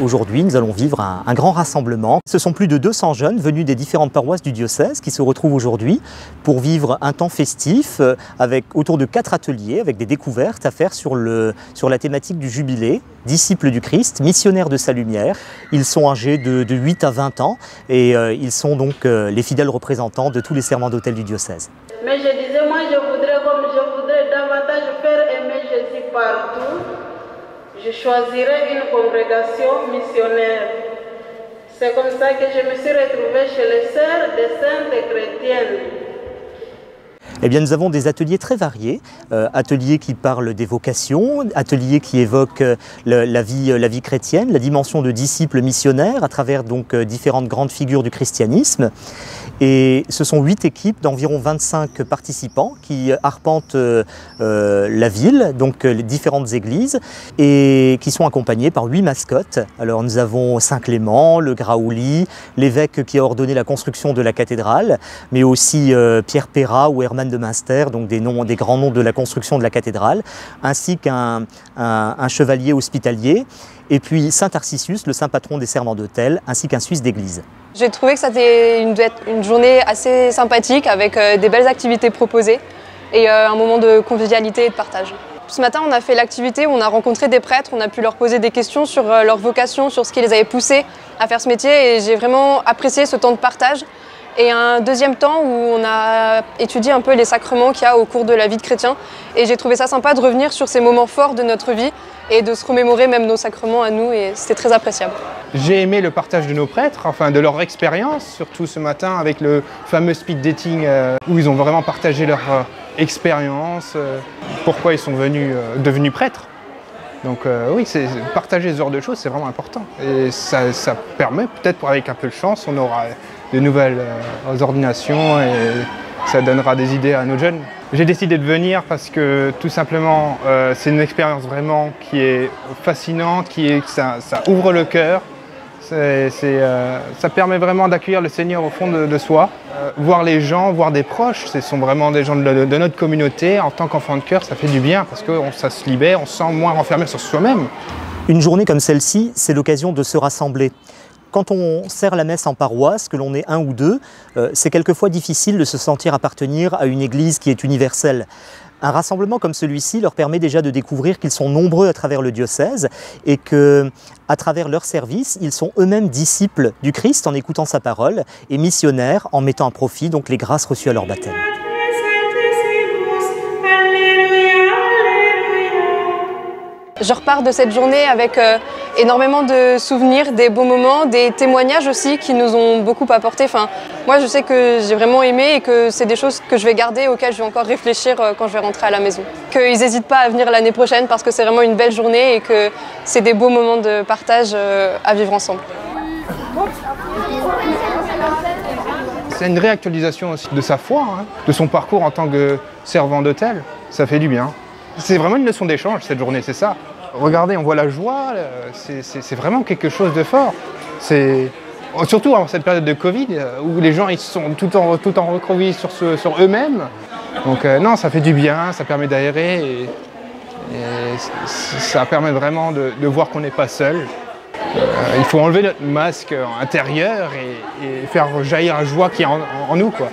Aujourd'hui, nous allons vivre un grand rassemblement. Ce sont plus de 200 jeunes venus des différentes paroisses du diocèse qui se retrouvent aujourd'hui pour vivre un temps festif avec autour de 4 ateliers avec des découvertes à faire sur la thématique du jubilé, disciples du Christ, missionnaires de sa lumière. Ils sont âgés de 8 à 20 ans et ils sont donc les fidèles représentants de tous les serments d'autel du diocèse. Mais je disais, moi je voudrais davantage faire aimer Jésus partout. Je choisirais une congrégation missionnaire. C'est comme ça que je me suis retrouvée chez les sœurs des saintes chrétiennes. Eh bien, nous avons des ateliers très variés, ateliers qui parlent des vocations, ateliers qui évoquent la vie chrétienne, la dimension de disciples missionnaires à travers donc différentes grandes figures du christianisme. Et ce sont 8 équipes d'environ 25 participants qui arpentent la ville, donc les différentes églises, et qui sont accompagnés par 8 mascottes. Alors nous avons Saint-Clément, le Graouli, l'évêque qui a ordonné la construction de la cathédrale, mais aussi Pierre Perrat ou Hermann de Münster, donc des grands noms de la construction de la cathédrale, ainsi qu'un chevalier hospitalier, et puis Saint Tarcisius, le saint patron des serments d'autel, ainsi qu'un Suisse d'église. J'ai trouvé que c'était une journée assez sympathique avec des belles activités proposées et un moment de convivialité et de partage. Ce matin, on a fait l'activité où on a rencontré des prêtres, on a pu leur poser des questions sur leur vocation, sur ce qui les avait poussés à faire ce métier et j'ai vraiment apprécié ce temps de partage. Et un deuxième temps où on a étudié un peu les sacrements qu'il y a au cours de la vie de chrétien. Et j'ai trouvé ça sympa de revenir sur ces moments forts de notre vie et de se remémorer même nos sacrements à nous, et c'était très appréciable. J'ai aimé le partage de nos prêtres, enfin de leur expérience, surtout ce matin avec le fameux speed dating où ils ont vraiment partagé leur expérience, pourquoi ils sont devenus prêtres. Donc oui, partager ce genre de choses, c'est vraiment important. Et ça permet, peut-être avec un peu de chance, on aura de nouvelles ordinations et ça donnera des idées à nos jeunes. J'ai décidé de venir parce que tout simplement c'est une expérience vraiment qui est fascinante, ça ouvre le cœur, ça permet vraiment d'accueillir le Seigneur au fond de soi. Voir les gens, voir des proches, ce sont vraiment des gens de notre communauté. En tant qu'enfant de cœur, ça fait du bien parce que ça se libère, on se sent moins renfermé sur soi-même. Une journée comme celle-ci, c'est l'occasion de se rassembler. Quand on sert la messe en paroisse, que l'on est un ou deux, c'est quelquefois difficile de se sentir appartenir à une église qui est universelle. Un rassemblement comme celui-ci leur permet déjà de découvrir qu'ils sont nombreux à travers le diocèse et que, à travers leur service, ils sont eux-mêmes disciples du Christ en écoutant sa parole et missionnaires en mettant à profit donc les grâces reçues à leur baptême. Je repars de cette journée avec énormément de souvenirs, des beaux moments, des témoignages aussi qui nous ont beaucoup apporté. Enfin, moi, je sais que j'ai vraiment aimé et que c'est des choses que je vais garder, auxquelles je vais encore réfléchir quand je vais rentrer à la maison. Qu'ils n'hésitent pas à venir l'année prochaine parce que c'est vraiment une belle journée et que c'est des beaux moments de partage à vivre ensemble. C'est une réactualisation aussi de sa foi, hein, de son parcours en tant que servant d'autel. Ça fait du bien. C'est vraiment une leçon d'échange cette journée, c'est ça. Regardez, on voit la joie, c'est vraiment quelque chose de fort. Surtout en cette période de Covid, où les gens ils sont tout en recroquevillés sur eux-mêmes. Donc non, ça fait du bien, ça permet d'aérer et ça permet vraiment de voir qu'on n'est pas seul. Il faut enlever notre masque intérieur et faire jaillir la joie qui est en nous, quoi.